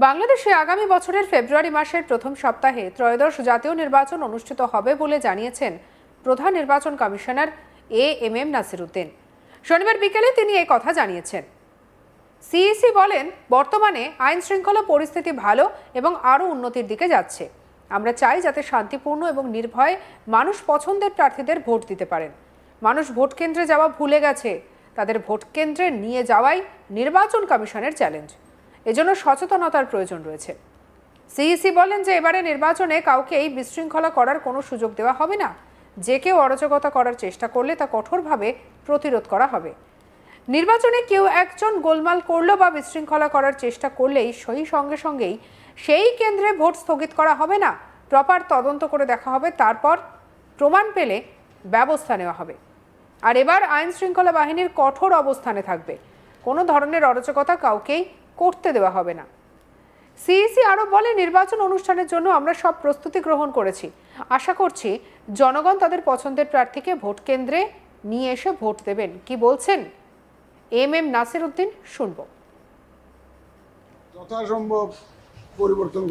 বাংলাদেশে আগামী বছরের ফেব্রুয়ারি মাসের প্রথম সপ্তাহে ত্রয়োদশ জাতীয় নির্বাচন অনুষ্ঠিত হবে বলে জানিয়েছেন প্রধান নির্বাচন কমিশনার এএমএম নাসির উদ্দিন। শনিবার বিকেলে তিনি এই কথা জানিয়েছেন। সিইসি বলেন, বর্তমানে আইন শৃঙ্খলা পরিস্থিতি ভালো এবং আরও উন্নতির দিকে যাচ্ছে। আমরা চাই যাতে শান্তিপূর্ণ এবং নির্ভয়ে মানুষ পছন্দের প্রার্থীদের ভোট দিতে পারেন। মানুষ ভোট কেন্দ্রে যাওয়া ভুলে গেছে, তাদের ভোট কেন্দ্রে নিয়ে যাওয়াই নির্বাচন কমিশনের চ্যালেঞ্জ। এজন্য সচেতনতার প্রয়োজন রয়েছে। সিইসি বলেন যে এবারে নির্বাচনে কাউকেই বিশৃঙ্খলা করার কোনো সুযোগ দেওয়া হবে না। যে কেউ অরাজকতা করার চেষ্টা করলে তা কঠোরভাবে প্রতিরোধ করা হবে। নির্বাচনে কেউ একজন গোলমাল করলো বা বিশৃঙ্খলা করার চেষ্টা করলেই সঙ্গে সঙ্গেই সেই কেন্দ্রে ভোট স্থগিত করা হবে না। প্রপার তদন্ত করে দেখা হবে, তারপর প্রমাণ পেলে ব্যবস্থা নেওয়া হবে। আর এবার আইন শৃঙ্খলা বাহিনীর কঠোর অবস্থানে থাকবে। কোনো ধরনের অরাজকতা কাউকেই করতে দেওয়া হবে না। সিইসি আরও বলে, নির্বাচন অনুষ্ঠানের জন্য আমরা সব প্রস্তুতি গ্রহণ করেছি। আশা করছি জনগণ তাদের পছন্দের প্রার্থীকে ভোট কেন্দ্রে নিয়ে এসে ভোট দেবেন। কি বলছেন এমএম নাসির উদ্দিন, শুনবো। যথাসম্ভব পরিবর্তন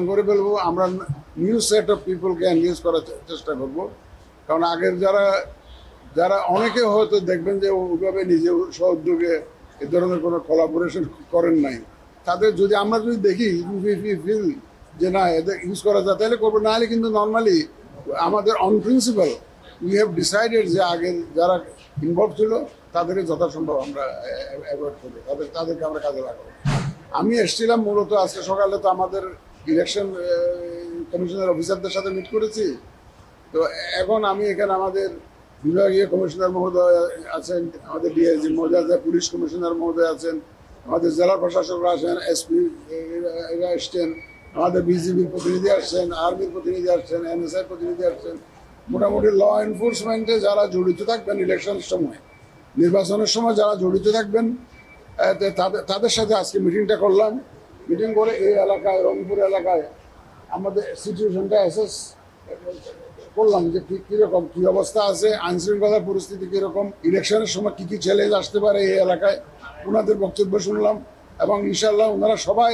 করে ফেলবো। আমরা নিউ সেট অফ পিপলকে এনগেজ করার চেষ্টা করব। কারণ আগের যারা অনেকে হয়তো দেখবেন যে ওইভাবে নিজে সহযোগে এ ধরনের কোনো কোলাবোরেশন করেন নাই, তাদের আমরা যদি দেখি ফিল যে না এদের ইউজ করা যায়, তাহলে করবো। না হলে কিন্তু নর্মালি আমাদের on principal we have decided যে আগের যারা ইনভলভ ছিল তাদেরকে যথাসম্ভব আমরা অ্যাভয়েড করবো, তাদেরকে আমরা কাজে লাগাবো। আমি এসেছিলাম মূলত আজকে সকালে, তো আমাদের ইলেকশন কমিশনের অফিসারদের সাথে মিট করেছি। তো এখন আমি এখানে আমাদের বিভাগীয় কমিশনার মহোদয় আছেন, আমাদের ডিআইজি মহোদয় আছেন, পুলিশ কমিশনার মহোদয় আছেন, আমাদের জেলা প্রশাসকরা আছেন, এসপি এরা এসছেন, আমাদের বিজিবির প্রতিনিধি আসছেন, আর্মির প্রতিনিধি আসছেন, এনএসআই প্রতিনিধি আসছেন। মোটামুটি ল এনফোর্সমেন্টে যারা জড়িত থাকবেন ইলেকশনের সময়, নির্বাচনের সময় যারা জড়িত থাকবেন, তাদের সাথে আজকে মিটিংটা করলাম। মিটিং করে এই এলাকায়, রংপুর এলাকায় আমাদের সিচুয়েশনটা অ্যাসেস করলাম যে কীরকম কী অবস্থা আছে, আইন শৃঙ্খলার পরিস্থিতি কীরকম, ইলেকশনের সময় কী কী চ্যালেঞ্জ আসতে পারে এই এলাকায়, ওনাদের বক্তব্য শুনলাম। এবং ইনশাল্লাহ ওনারা সবাই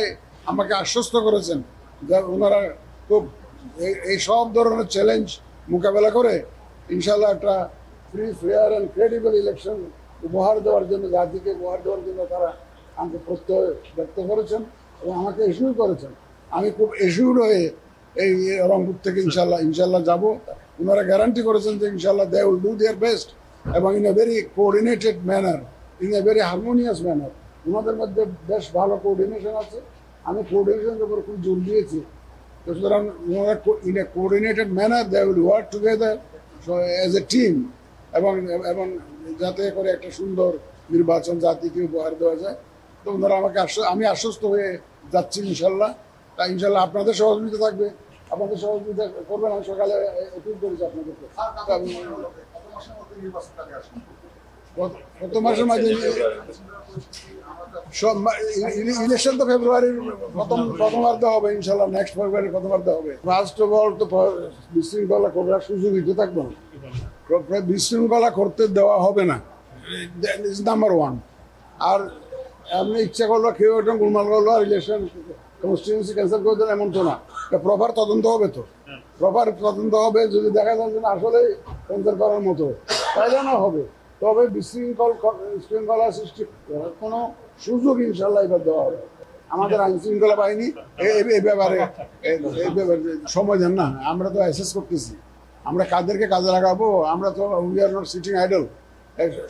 আমাকে আশ্বস্ত করেছেন যে ওনারা খুব এই সব ধরনের চ্যালেঞ্জ মোকাবেলা করে ইনশাল্লাহ একটা free, fair and credible election উপহার দেওয়ার জন্য, জাতিকে উপহার দেওয়ার জন্য তারা আমাকে প্রত্যয় ব্যক্ত করেছেন এবং আমাকে এসিউর করেছেন। আমি খুব এসিউর হয়ে এই রংপুর থেকে ইনশাল্লাহ যাব। ওনারা গ্যারান্টি করেছেন যে ইনশাল্লাহ they will do their best এবং in a very coordinated manner, in a very harmonious manner. ওনাদের মধ্যে বেশ ভালো কোঅর্ডিনেশন আছে। আমি কোঅর্ডিনেশনের উপর খুব জোর দিয়েছি। তো সুতরাং ওনারা in a coordinated manner they will work together as a team এবং যাতে করে একটা সুন্দর নির্বাচন জাতিকে উপহার দেওয়া যায়। তো ওনারা আমাকে আমি আশ্বস্ত হয়ে যাচ্ছি ইনশাল্লাহ। তাই ইনশাল্লাহ আপনাদের সহযোগিতা থাকবে, আপনাদের সহযোগিতা করবেন। আমি সকালে অপিল করেছি আপনাদেরকে। কত মাসের মাঝে ইলেকশন তো ফেব্রুয়ারির প্রথমার্ধে হবে ইনশাল্লাহ, নেক্সট ফেব্রুয়ারির প্রথমার্ধে হবে। ফার্স্ট অফ অল তো বিশৃঙ্খলা করার সুযোগই তো থাকবে না, বিশৃঙ্খলা করতে দেওয়া হবে না, ইজ নাম্বার ওয়ান। আর এমনি ইচ্ছা করলো কেউ একটা গোলমাল করলো আর ইলেকশন কনস্টিটিউয়েন্সি ক্যান্সেল করে দেন, এমন তো না। প্রপার তদন্ত হবে, তো প্রপার তদন্ত হবে। যদি দেখা যায় যে আসলে ক্যান্সেল করার মতো, তাইলে না হবে। তবে বিশৃঙ্খলা সৃষ্টি করার কোনো সুযোগ ইনশাল্লাহ এবার দেওয়া হবে। আমাদের আইন শৃঙ্খলা বাহিনী এই ব্যাপারে সময় দেন না। আমরা তো অ্যাসেস করতেছি আমরা কাদেরকে কাজে লাগাবো। আমরা তো we are not sitting idle.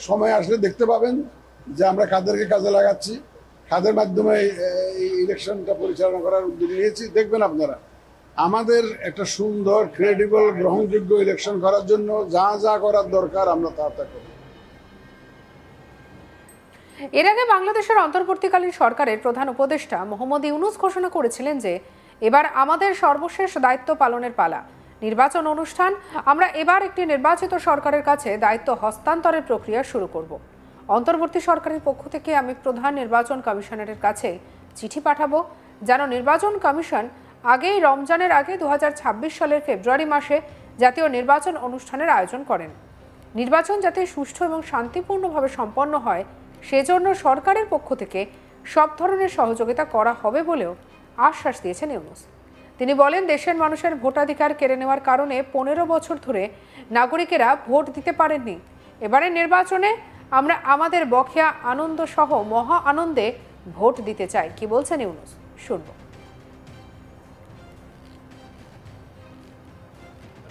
সময় আসলে দেখতে পাবেন যে আমরা কাদেরকে কাজে লাগাচ্ছি, কাদের মাধ্যমে এই ইলেকশনটা পরিচালনা করার উদ্যোগ নিয়েছি। দেখবেন আপনারা আমাদের একটা সুন্দর, ক্রেডিবল, গ্রহণযোগ্য ইলেকশন করার জন্য যা করার দরকার আমরা তা করব। এর আগে বাংলাদেশের অন্তর্বর্তীকালীন সরকারের প্রধান উপদেষ্টা মোহাম্মদ ইউনূস ঘোষণা করেছিলেন যে এবার আমাদের সর্বশেষ দায়িত্ব পালনের পালা। নির্বাচন অনুষ্ঠান, আমরা এবার একটি নির্বাচিত সরকারের কাছে দায়িত্ব হস্তান্তরের প্রক্রিয়া শুরু করব। অন্তর্বর্তী সরকারের পক্ষ থেকে আমি প্রধান নির্বাচন কমিশনারের কাছে চিঠি পাঠাবো যেন নির্বাচন কমিশন আগেই রমজানের আগে 2026 সালের ফেব্রুয়ারি মাসে জাতীয় নির্বাচন অনুষ্ঠানের আয়োজন করেন। নির্বাচন যাতে সুষ্ঠু এবং শান্তিপূর্ণভাবে সম্পন্ন হয় সেজন্য সরকারের পক্ষ থেকে সব ধরনের সহযোগিতা করা হবে বলেও আশ্বাস দিয়েছেন ইউনূস। তিনি বলেন, দেশের মানুষের ভোটাধিকার কেড়ে নেওয়ার কারণে 15 বছর ধরে নাগরিকেরা ভোট দিতে পারেননি। এবারের নির্বাচনে আমরা আমাদের বকেয়া আনন্দ সহ মহা আনন্দে ভোট দিতে চাই। কি বলছেন ইউনূস, শুনব।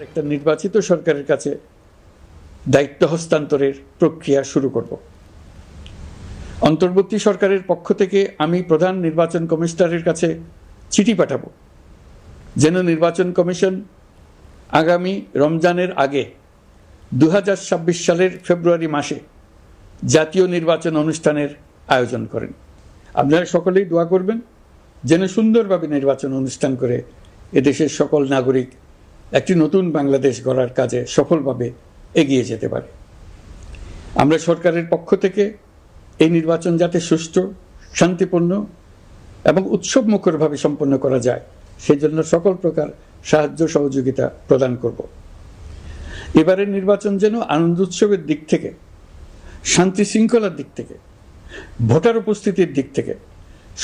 একটা নির্বাচিত সরকারের কাছে দায়িত্ব হস্তান্তরের প্রক্রিয়া শুরু করব। অন্তর্বর্তী সরকারের পক্ষ থেকে আমি প্রধান নির্বাচন কমিশনারের কাছে চিঠি পাঠাবো, যেন নির্বাচন কমিশন আগামী রমজানের আগে 2026 সালের ফেব্রুয়ারি মাসে জাতীয় নির্বাচন অনুষ্ঠানের আয়োজন করেন। আপনারা সকলেই দোয়া করবেন যেন সুন্দরভাবে নির্বাচন অনুষ্ঠান করে এদেশের সকল নাগরিক একটি নতুন বাংলাদেশ গড়ার কাজে সফলভাবে এগিয়ে যেতে পারে। আমরা সরকারের পক্ষ থেকে এই নির্বাচন যাতে সুষ্ঠু, শান্তিপূর্ণ এবং উৎসবমুখরভাবে সম্পন্ন করা যায় সেজন্য সকল প্রকার সাহায্য সহযোগিতা প্রদান করব। এবারের নির্বাচন যেন আনন্দ উৎসবের দিক থেকে, শান্তি শৃঙ্খলার দিক থেকে, ভোটার উপস্থিতির দিক থেকে,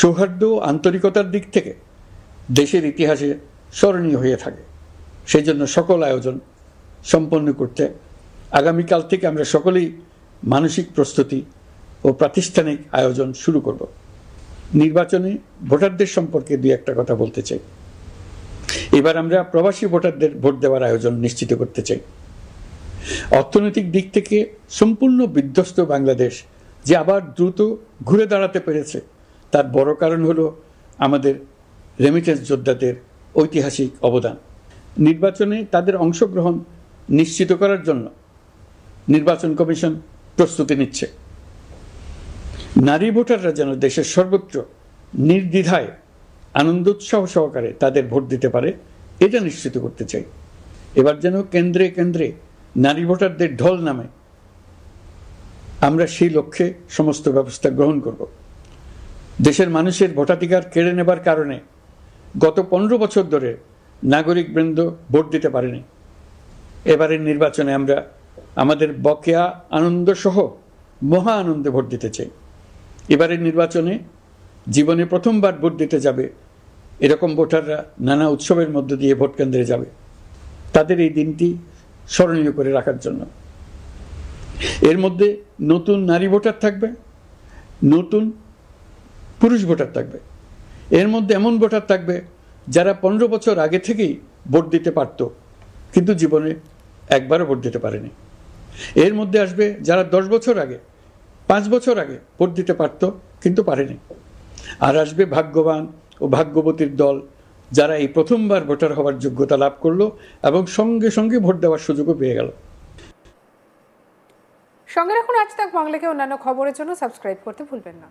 সৌহার্দ্য ও আন্তরিকতার দিক থেকে দেশের ইতিহাসে স্মরণীয় হয়ে থাকে। সেই জন্য সকল আয়োজন সম্পন্ন করতে আগামীকাল থেকে আমরা সকলেই মানসিক প্রস্তুতি ও প্রাতিষ্ঠানিক আয়োজন শুরু করব। নির্বাচনে ভোটারদের সম্পর্কে দুই একটা কথা বলতে চাই। এবার আমরা প্রবাসী ভোটারদের ভোট দেওয়ার আয়োজন নিশ্চিত করতে চাই। অর্থনৈতিক দিক থেকে সম্পূর্ণ বিধ্বস্ত বাংলাদেশ যে আবার দ্রুত ঘুরে দাঁড়াতে পেরেছে তার বড় কারণ হলো আমাদের রেমিটেন্স যোদ্ধাদের ঐতিহাসিক অবদান। নির্বাচনে তাদের অংশগ্রহণ নিশ্চিত করার জন্য নির্বাচন কমিশন প্রস্তুতি নিচ্ছে। নারী ভোটাররা যেন দেশের সর্বত্র নির্দ্বিধায় আনন্দোৎসহ সহকারে তাদের ভোট দিতে পারে এটা নিশ্চিত করতে চাই। এবার যেন কেন্দ্রে কেন্দ্রে নারী ভোটারদের ঢল নামে, আমরা সেই লক্ষ্যে সমস্ত ব্যবস্থা গ্রহণ করব। দেশের মানুষের ভোটাধিকার কেড়ে নেবার কারণে গত 15 বছর ধরে নাগরিকবৃন্দ ভোট দিতে পারেনি। এবারের নির্বাচনে আমরা আমাদের বকেয়া আনন্দ সহ মহা আনন্দে ভোট দিতে চাই। এবারের নির্বাচনে জীবনে প্রথমবার ভোট দিতে যাবে এরকম ভোটাররা নানা উৎসবের মধ্য দিয়ে ভোট কেন্দ্রে যাবে, তাদের এই দিনটি স্মরণীয় করে রাখার জন্য। এর মধ্যে নতুন নারী ভোটার থাকবে, নতুন পুরুষ ভোটার থাকবে, এর মধ্যে এমন ভোটার থাকবে যারা 15 বছর আগে থেকেই ভোট দিতে পারত কিন্তু জীবনে একবারও ভোট দিতে পারেনি। এর মধ্যে আসবে যারা 10 বছর আগে, 5 বছর আগে ভোট দিতে পারত কিন্তু পারেনি। আর আসবে ভাগ্যবান ও ভাগ্যবতীর দল যারা এই প্রথমবার ভোটার হওয়ার যোগ্যতা লাভ করলো এবং সঙ্গে সঙ্গে ভোট দেওয়ার সুযোগও পেয়ে গেল। সঙ্গে রাখুন আজ তাক বাংলাকে অন্যান্য খবরের জন্য সাবস্ক্রাইব করতে ভুলবেন না।